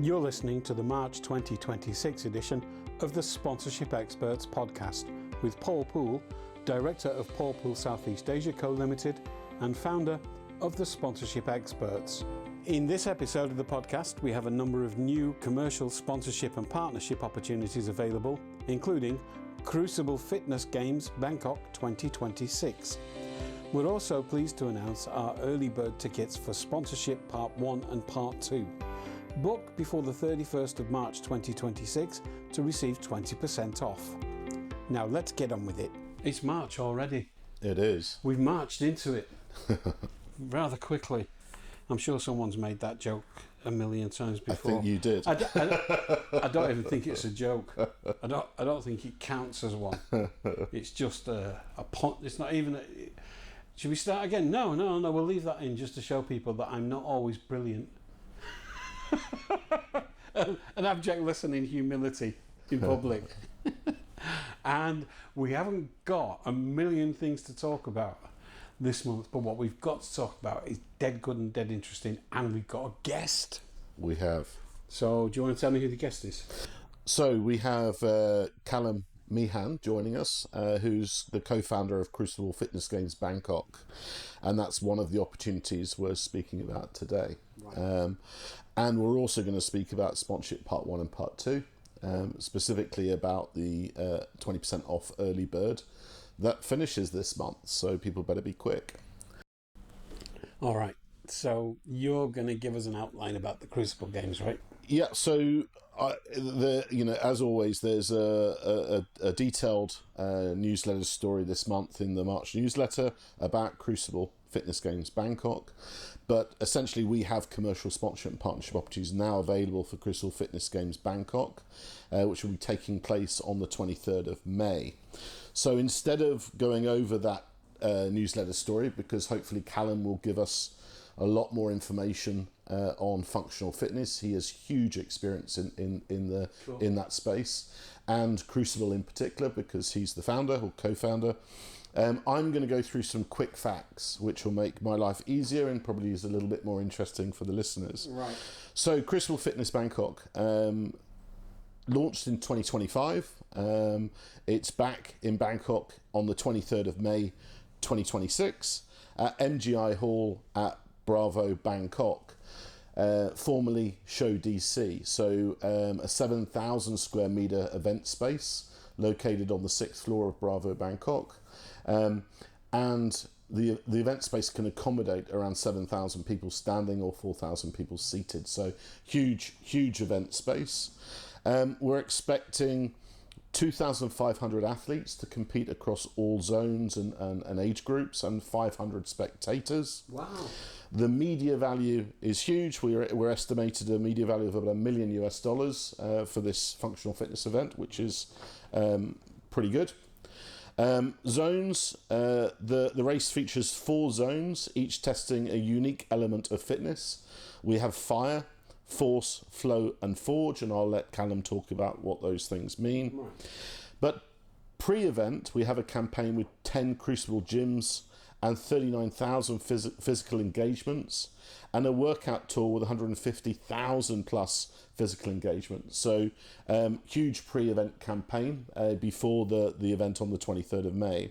You're listening to the March 2026 edition of the Sponsorship Experts podcast with Paul Poole, Director of Paul Poole Southeast Asia Co Limited and founder of the Sponsorship Experts. In this episode of the podcast, we have a number of new commercial sponsorship and partnership opportunities available, including Crucible Fitness Games Bangkok 2026. We're also pleased to announce our early bird tickets for sponsorship Part 1 and Part 2. Book before the 31st of March 2026 to receive 20% off. Now let's get on with it. It's March already. It is. We've marched into it rather quickly. I'm sure someone's made that joke a million times before. I think you did. I don't even think it's a joke. I don't think it counts as one. It's just a point. It's not even. Should we start again? No. We'll leave that in just to show people that I'm not always brilliant. An abject lesson in humility in public. And we haven't got a million things to talk about this month, but what we've got to talk about is dead good and dead interesting, and we've got a guest. We have. So do you want to tell me who the guest is? So we have Callum Meehan joining us, who's the co-founder of Crucible Fitness Games Bangkok, and that's one of the opportunities we're speaking about today. Right. And we're also going to speak about sponsorship Part 1 and Part 2, specifically about the 20% off early bird that finishes this month, so people better be quick. All right, so you're going to give us an outline about the Crucible Games, right? Yeah, so as always, there's a detailed newsletter story this month in the March newsletter about Crucible Fitness Games Bangkok, but essentially we have commercial sponsorship and partnership opportunities now available for Crucible Fitness Games Bangkok, which will be taking place on the 23rd of May. So instead of going over that newsletter story, because hopefully Callum will give us a lot more information on functional fitness. He has huge experience in that space, and Crucible in particular, because he's the founder or co-founder. I'm going to go through some quick facts, which will make my life easier and probably is a little bit more interesting for the listeners. Right. So Crucible Fitness Bangkok launched in 2025. It's back in Bangkok on the 23rd of May 2026 at MGI Hall at Bravo Bangkok, formerly Show DC. So a 7,000 square metre event space located on the 6th floor of Bravo Bangkok. And the event space can accommodate around 7,000 people standing or 4,000 people seated. So huge event space. We're expecting 2,500 athletes to compete across all zones and age groups, and 500 spectators. Wow. The media value is huge. We're estimated a media value of about $1 million for this functional fitness event, which is pretty good. Zones, the race features 4 zones, each testing a unique element of fitness. We have fire, force, flow and forge, and I'll let Callum talk about what those things mean. Right. But pre-event, we have a campaign with 10 Crucible gyms and 39,000 physical engagements, and a workout tour with 150,000 plus physical engagements. So huge pre-event campaign before the event on the 23rd of May.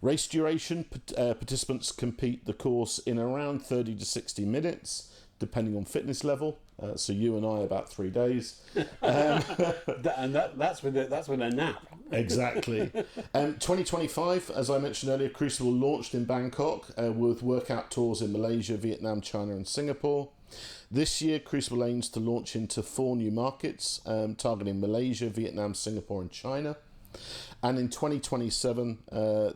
Race duration, participants compete the course in around 30 to 60 minutes, depending on fitness level. So you and I about 3 days. That's with a nap. Exactly. 2025, as I mentioned earlier, Crucible launched in Bangkok with workout tours in Malaysia, Vietnam, China and Singapore. This year, Crucible aims to launch into 4 new markets, targeting Malaysia, Vietnam, Singapore and China. And in 2027,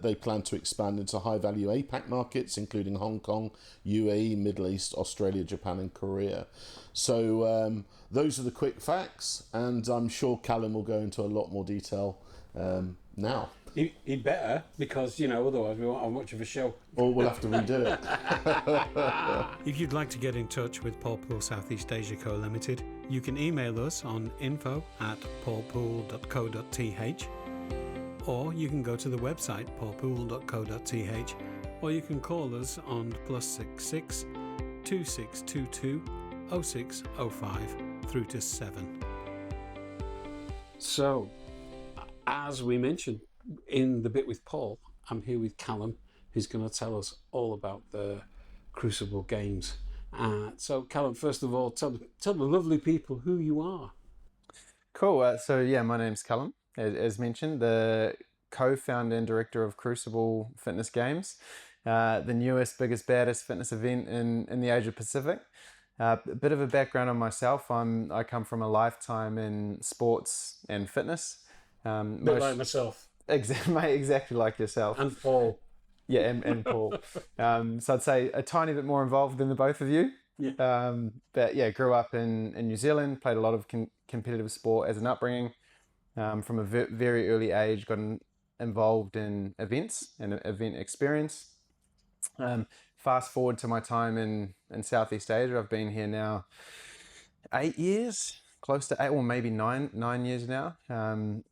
they plan to expand into high-value APAC markets, including Hong Kong, UAE, Middle East, Australia, Japan and Korea. So those are the quick facts, and I'm sure Callum will go into a lot more detail now. He'd better, because, otherwise we won't have much of a show. Or we'll have to redo it. If you'd like to get in touch with Paul Poole Southeast Asia Co Limited, you can email us on info@paulpoole.co.th, or you can go to the website paulpoole.co.th, or you can call us on +66 2622 0605 through to 7. So, as we mentioned in the bit with Paul, I'm here with Callum, who's going to tell us all about the Crucible Games. So, Callum, first of all, tell the lovely people who you are. Cool. My name's Callum, as mentioned, the co-founder and director of Crucible Fitness Games, the newest, biggest, baddest fitness event in the Asia Pacific. A bit of a background on myself. I come from a lifetime in sports and fitness. Bit like myself. Exactly like yourself. And Paul. Yeah, and Paul. So I'd say a tiny bit more involved than the both of you. Yeah. But yeah, grew up in New Zealand, played a lot of competitive sport as an upbringing. From a very early age, got involved in events and event experience. Fast forward to my time in Southeast Asia. I've been here now 8 years, close to 8, or maybe nine years now.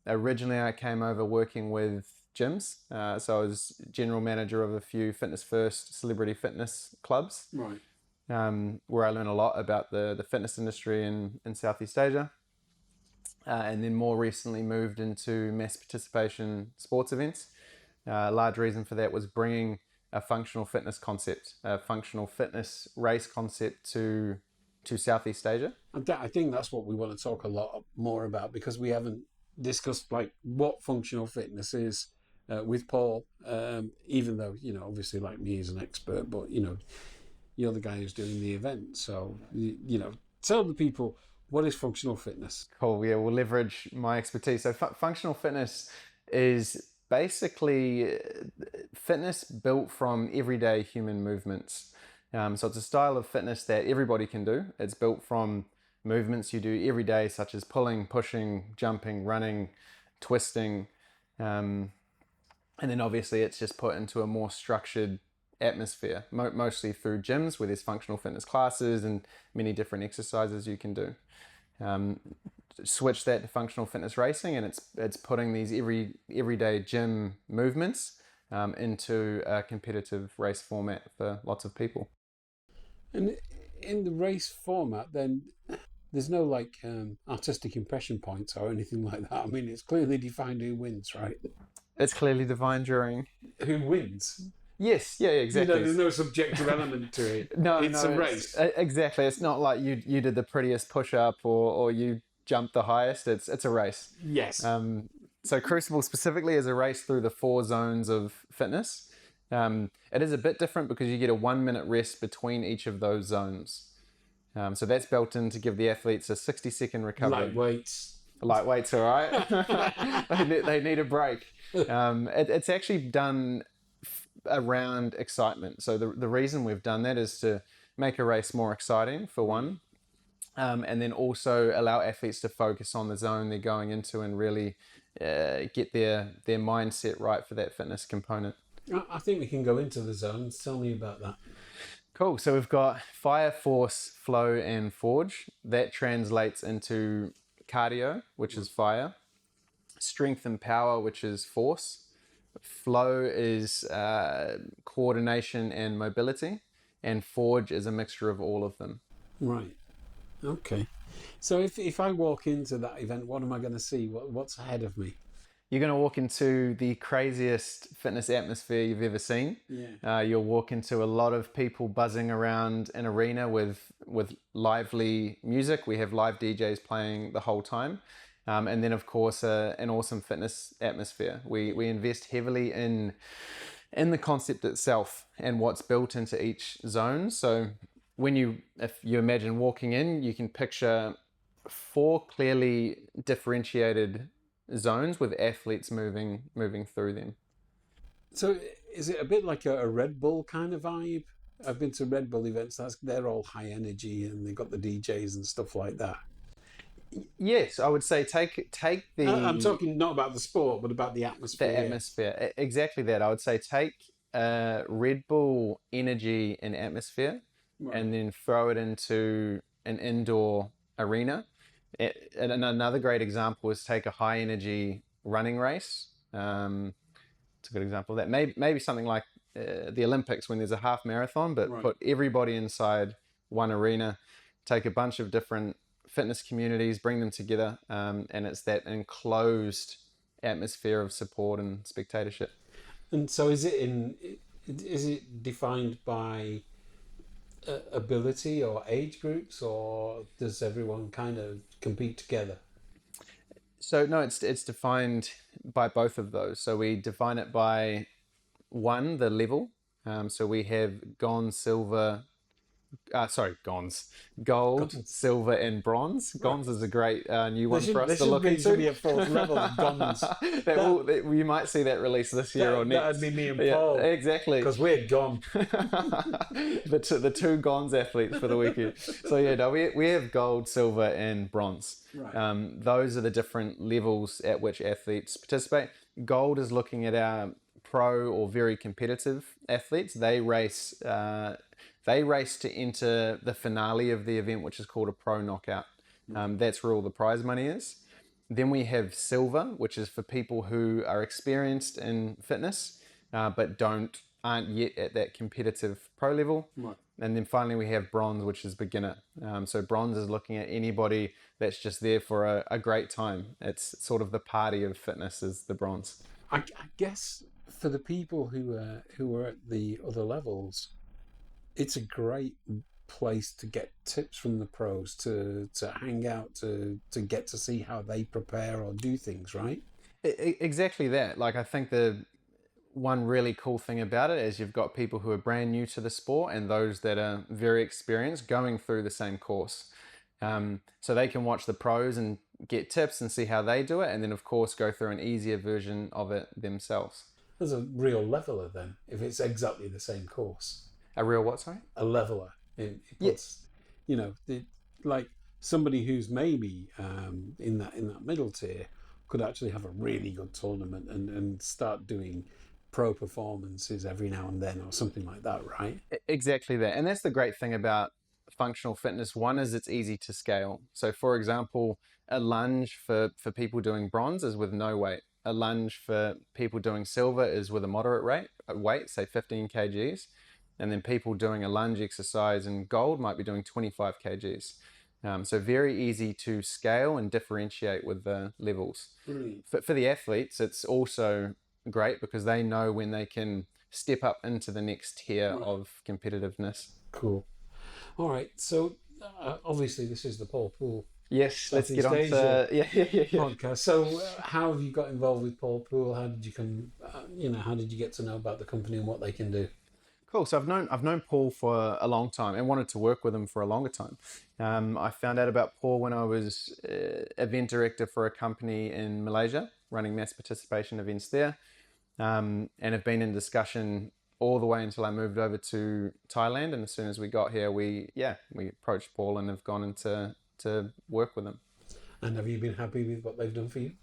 Originally, I came over working with gyms. So I was general manager of a few Fitness First celebrity fitness clubs. Right. Where I learned a lot about the fitness industry in Southeast Asia. And then more recently moved into mass participation sports events. A large reason for that was bringing a functional fitness concept, a functional fitness race concept to Southeast Asia. I think that's what we want to talk a lot more about, because we haven't discussed like what functional fitness is with Paul, even though, obviously like me as an expert, but, you're the guy who's doing the event. So, tell the people, what is functional fitness? Cool, yeah, we'll leverage my expertise. So functional fitness is basically fitness built from everyday human movements. So it's a style of fitness that everybody can do. It's built from movements you do every day, such as pulling, pushing, jumping, running, twisting. And then obviously it's just put into a more structured atmosphere, mostly through gyms where there's functional fitness classes and many different exercises you can do. Switch that to functional fitness racing, and it's putting these everyday gym movements into a competitive race format for lots of people. And in the race format, then there's no artistic impression points or anything like that. I mean, it's clearly defined who wins, right? It's clearly defined during who wins. Yes, yeah, exactly. There's no subjective element to it. No, it's a race. Exactly. It's not like you did the prettiest push-up or you jumped the highest. It's a race. Yes. So Crucible specifically is a race through the 4 zones of fitness. It is a bit different because you get a 1-minute rest between each of those zones. So that's built in to give the athletes a 60-second recovery. Lightweights, all right. they need a break. It's actually done around excitement. So the reason we've done that is to make a race more exciting, for one, and then also allow athletes to focus on the zone they're going into and really get their mindset right for that fitness component. I think we can go into the zones. Tell me about that. Cool. So we've got fire, force, flow, and forge. That translates into cardio, which is fire, strength and power, which is force. Flow is coordination and mobility, and forge is a mixture of all of them. Right. Okay. So if I walk into that event, what am I going to see? What's ahead of me? You're going to walk into the craziest fitness atmosphere you've ever seen. Yeah. You'll walk into a lot of people buzzing around an arena with lively music. We have live DJs playing the whole time. And then, of course, an awesome fitness atmosphere. We invest heavily in the concept itself and what's built into each zone. So if you imagine walking in, you can picture 4 clearly differentiated zones with athletes moving through them. So is it a bit like a Red Bull kind of vibe? I've been to Red Bull events. They're all high energy and they've got the DJs and stuff like that. Yes, I would say take the... I'm talking not about the sport, but about the atmosphere. The atmosphere, exactly that. I would say take Red Bull energy and atmosphere, right, and then throw it into an indoor arena. And another great example is take a high energy running race. It's a good example of that. Maybe something like the Olympics when there's a half marathon, but right, put everybody inside one arena, take a bunch of different fitness communities, bring them together, and it's that enclosed atmosphere of support and spectatorship. And so is it defined by ability or age groups, or does everyone kind of compete together? So no, it's defined by both of those. So we define it by one, the level. So we have gold, silver, and bronze. Gonz is a great new one for us to look into. There should be a fourth level of Gonz. You might see that release this year or next. That'd be me and Paul. Yeah, exactly. Because we're gone. the two Gonz athletes for the weekend. So yeah, no, we have gold, silver, and bronze. Right. Those are the different levels at which athletes participate. Gold is looking at our pro or very competitive athletes. They race to enter the finale of the event, which is called a pro knockout. That's where all the prize money is. Then we have silver, which is for people who are experienced in fitness, but aren't yet at that competitive pro level. Right. And then finally we have bronze, which is beginner. So bronze is looking at anybody that's just there for a great time. It's sort of the party of fitness is the bronze. I guess for the people who are at the other levels, it's a great place to get tips from the pros, to hang out, to get to see how they prepare or do things, right? Exactly that. Like, I think the one really cool thing about it is you've got people who are brand new to the sport and those that are very experienced going through the same course. So they can watch the pros and get tips and see how they do it, and then of course go through an easier version of it themselves. There's a real leveler then, if it's exactly the same course. A real what, sorry? A leveler. It puts, like somebody who's maybe in that middle tier could actually have a really good tournament and start doing pro performances every now and then or something like that, right? Exactly that. And that's the great thing about functional fitness. One is it's easy to scale. So for example, a lunge for people doing bronze is with no weight. A lunge for people doing silver is with a moderate weight, say 15 kgs. And then people doing a lunge exercise in gold might be doing 25 kgs. So very easy to scale and differentiate with the levels. Brilliant. For the athletes, it's also great because they know when they can step up into the next tier of competitiveness. Cool. All right. So obviously this is the Paul Poole. Yes, let's get on to podcast. So how have you got involved with Paul Poole? How did you how did you get to know about the company and what they can do? Cool. So I've known Paul for a long time and wanted to work with him for a longer time. I found out about Paul when I was event director for a company in Malaysia, running mass participation events there, and have been in discussion all the way until I moved over to Thailand. And as soon as we got here, we approached Paul and have gone into to work with him. And have you been happy with what they've done for you?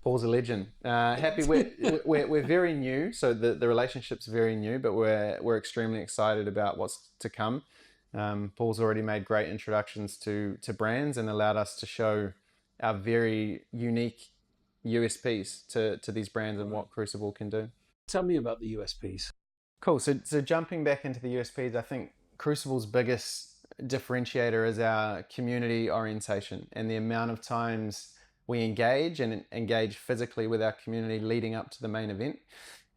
Paul's a legend. Happy. We're very new, so the relationship's very new, but we're extremely excited about what's to come. Paul's already made great introductions to brands and allowed us to show our very unique USPs to these brands and what Crucible can do. Tell me about the USPs. Cool. So jumping back into the USPs, I think Crucible's biggest differentiator is our community orientation and the amount of times we engage physically with our community leading up to the main event.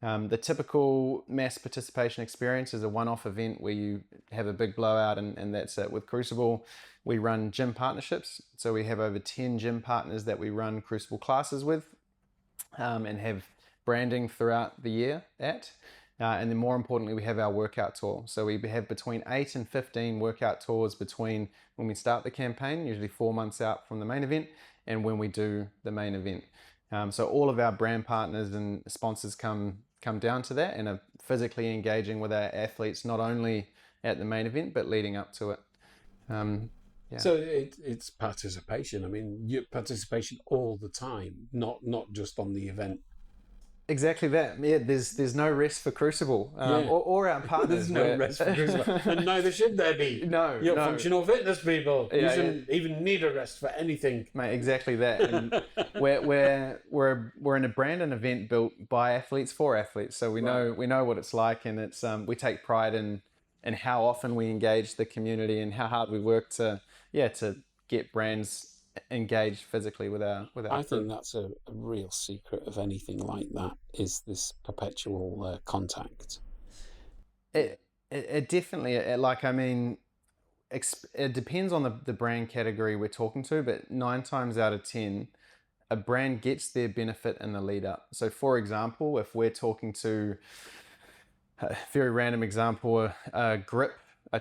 The typical mass participation experience is a one-off event where you have a big blowout and that's it. With Crucible, we run gym partnerships. So we have over 10 gym partners that we run Crucible classes with and have branding throughout the year at. And then more importantly, we have our workout tour. So we have between 8 and 15 workout tours between when we start the campaign, usually 4 months out from the main event, and when we do the main event. So all of our brand partners and sponsors come down to that and are physically engaging with our athletes, not only at the main event, but leading up to it. So it's participation. I mean, participation all the time, not just on the event. Exactly that. Yeah, there's no rest for Crucible or our partners. There's no rest for Crucible, and neither should there be. No, you're functional fitness people. Yeah, you shouldn't even need a rest for anything. Mate, exactly that. And we're in a brand and event built by athletes for athletes, so we know what it's like, and it's we take pride in how often we engage the community and how hard we work to get brands engaged physically with our I think that's a real secret of anything like that, is this perpetual contact. It definitely, it depends on the brand category we're talking to, but 9 times out of 10, a brand gets their benefit in the lead up. So for example, if we're talking to a very random example, a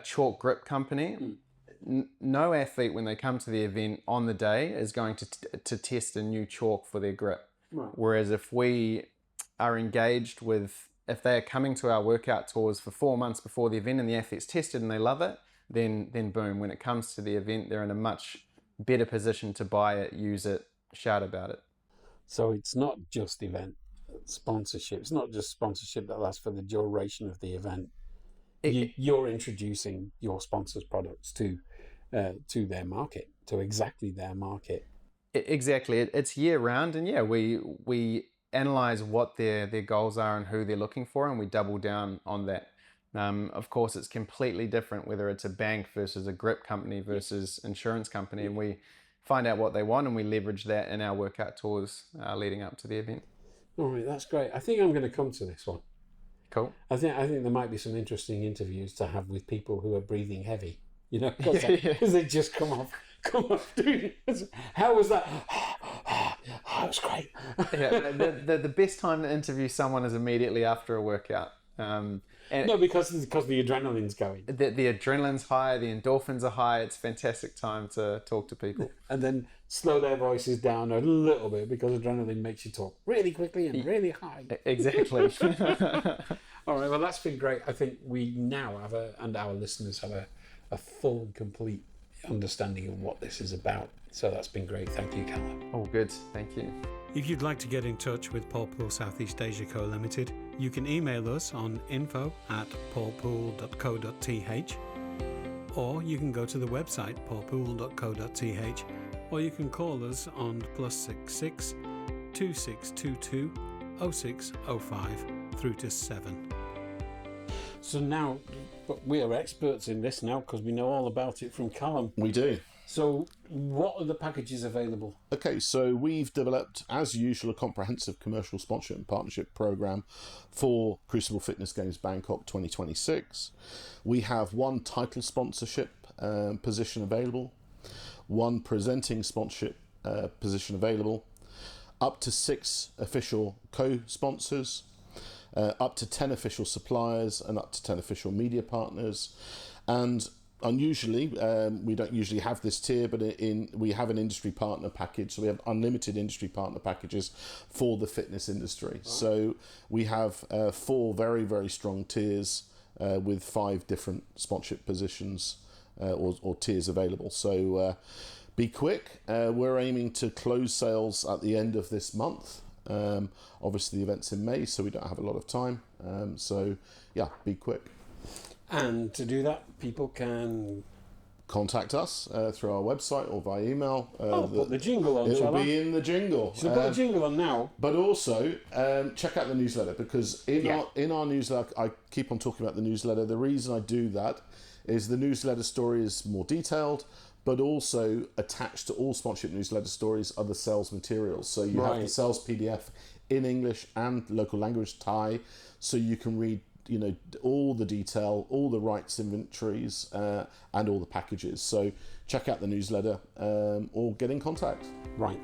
chalk grip company, no athlete when they come to the event on the day is going to test a new chalk for their grip. Right. Whereas if we are engaged with, if they are coming to our workout tours for 4 months before the event and the athlete's tested and they love it, then boom, when it comes to the event, they're in a much better position to buy it, use it, shout about it. So it's not just event sponsorship. It's not just sponsorship that lasts for the duration of the event. You're introducing your sponsors' products to their market, to exactly their market. Exactly. It's year round, and yeah, we analyze what their goals are and who they're looking for, and we double down on that. Of course, it's completely different whether it's a bank versus a grip company versus insurance company, and we find out what they want and we leverage that in our workout tours leading up to the event. All right, that's great. I think I'm going to come to this one. Cool. I think there might be some interesting interviews to have with people who are breathing heavy. You know, because they just come off. How was that? Oh, it was great. Yeah, the best time to interview someone is immediately after a workout. Because the adrenaline's going. The adrenaline's high, the endorphins are high. It's a fantastic time to talk to people. And then slow their voices down a little bit, because adrenaline makes you talk really quickly and really high. Exactly. All right, well, that's been great. I think we now have and our listeners have a full and complete understanding of what this is about. So that's been great. Thank you, Callum. All good. Thank you. If you'd like to get in touch with Paulpool Southeast Asia Co Limited, you can email us on info@paulpool.co.th, or you can go to the website paulpool.co.th, or you can call us on +66 2622 0605 through to 7. So now, but we are experts in this now because we know all about it from Callum. We do. So what are the packages available? Okay, so we've developed, as usual, a comprehensive commercial sponsorship and partnership program for Crucible Fitness Games Bangkok 2026. We have one title sponsorship position available, one presenting sponsorship position available, up to 6 official co-sponsors, up to 10 official suppliers, and up to 10 official media partners. And unusually, we don't usually have this tier, but we have an industry partner package. So we have unlimited industry partner packages for the fitness industry. Right. So we have 4 very, very strong tiers with 5 different sponsorship positions or tiers available. So be quick. We're aiming to close sales at the end of this month. Obviously, the event's in May, so we don't have a lot of time. So yeah, be quick. And to do that, people can contact us through our website or via email. Put the jingle on, It'll be in the jingle. So put the jingle on now. But also, check out the newsletter, because in our newsletter, I keep on talking about the newsletter. The reason I do that is the newsletter story is more detailed, but also attached to all sponsorship newsletter stories are the sales materials. So you have the sales PDF in English and local language Thai, so you can read all the detail, all the rights inventories, and all the packages. So check out the newsletter or get in contact. Right.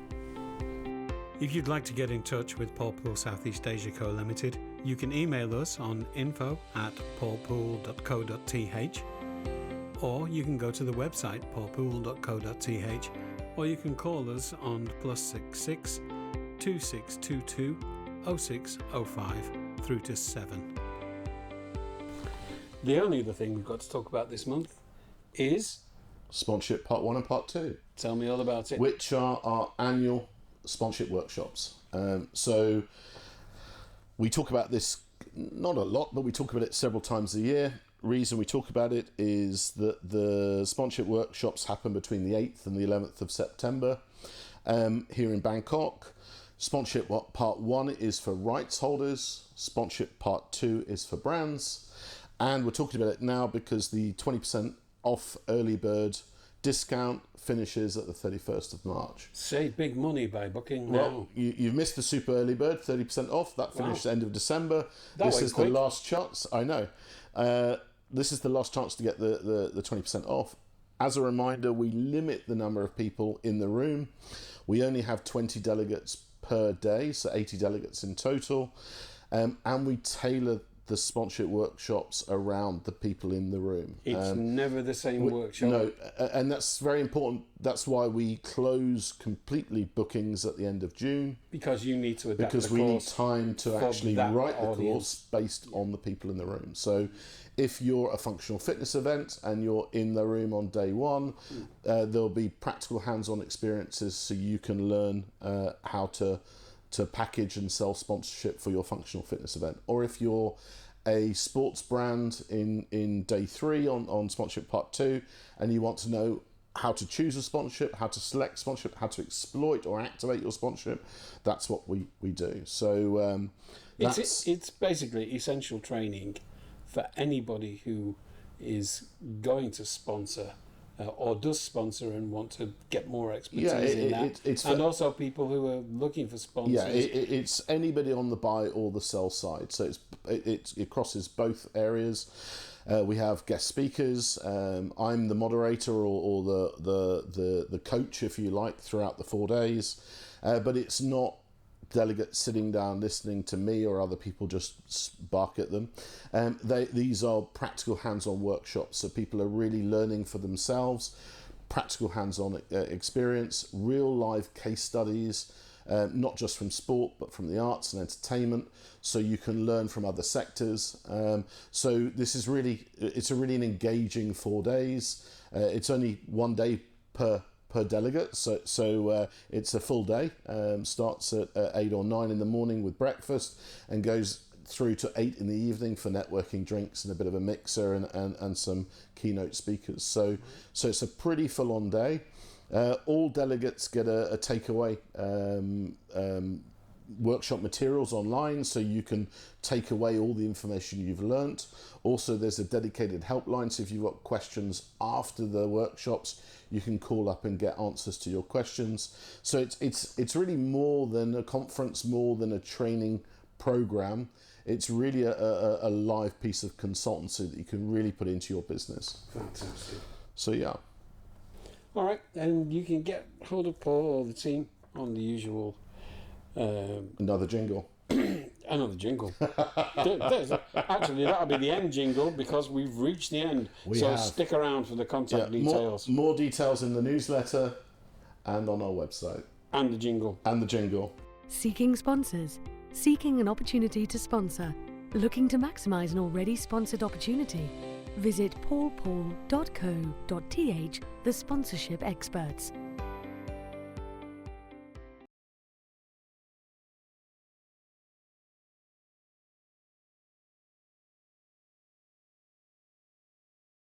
If you'd like to get in touch with Paulpool Southeast Asia Co Limited, you can email us on info@paulpool.co.th, or you can go to the website paulpool.co.th, or you can call us on +66 2622 0605 through to 7. The only other thing we've got to talk about this month is sponsorship part 1 and part 2. Tell me all about it. Which are our annual sponsorship workshops. So we talk about this, not a lot, but we talk about it several times a year. Reason we talk about it is that the sponsorship workshops happen between the 8th and the 11th of September here in Bangkok. Sponsorship part 1 is for rights holders. Sponsorship part 2 is for brands. And we're talking about it now because the 20% off early bird discount finishes at the 31st of March. Save big money by booking now. Well, you've missed the super early bird, 30% off. That finished end of December. That This went is quick. the last chance. I know. This is the last chance to get the 20% off. As a reminder, we limit the number of people in the room. We only have 20 delegates per day, so 80 delegates in total. And we tailor the sponsorship workshops around the people in the room. It's never the same workshop. No, and that's very important. That's why we close completely bookings at the end of June. Because you need to adapt Because the we need course time to for actually that write the audience. course based on the people in the room. So if you're a functional fitness event and you're in the room on day one, there'll be practical hands-on experiences so you can learn how to package and sell sponsorship for your functional fitness event. Or if you're a sports brand in day 3 on sponsorship part 2 and you want to know how to choose a sponsorship, how to select sponsorship, how to exploit or activate your sponsorship, that's what we do. So It's basically essential training for anybody who is going to sponsor or does sponsor and want to get more expertise in that. And also people who are looking for sponsors. Yeah, it's anybody on the buy or the sell side. So it crosses both areas. We have guest speakers. I'm the moderator or the coach, if you like, throughout the 4 days. But it's not delegates sitting down listening to me or other people just bark at them. These are practical hands-on workshops, so people are really learning for themselves, practical hands-on experience, real live case studies, not just from sport but from the arts and entertainment, so you can learn from other sectors. So this is it's a really engaging 4 days. It's only 1 day per delegate, so it's a full day. Starts at 8 or 9 in the morning with breakfast and goes through to 8 in the evening for networking, drinks and a bit of a mixer and some keynote speakers. So it's a pretty full-on day. All delegates get a takeaway workshop materials online, so you can take away all the information you've learnt. Also, there's a dedicated helpline, so if you've got questions after the workshops, you can call up and get answers to your questions. So it's really more than a conference, more than a training program. It's really a live piece of consultancy that you can really put into your business. Fantastic. So yeah. All right, and you can get hold of Paul or the team on the usual. Another jingle. Another jingle. Actually, that'll be the end jingle because we've reached the end. Stick around for the contact details. More details in the newsletter and on our website. And the jingle. Seeking sponsors. Seeking an opportunity to sponsor. Looking to maximise an already sponsored opportunity. Visit paulpaul.co.th, the sponsorship experts.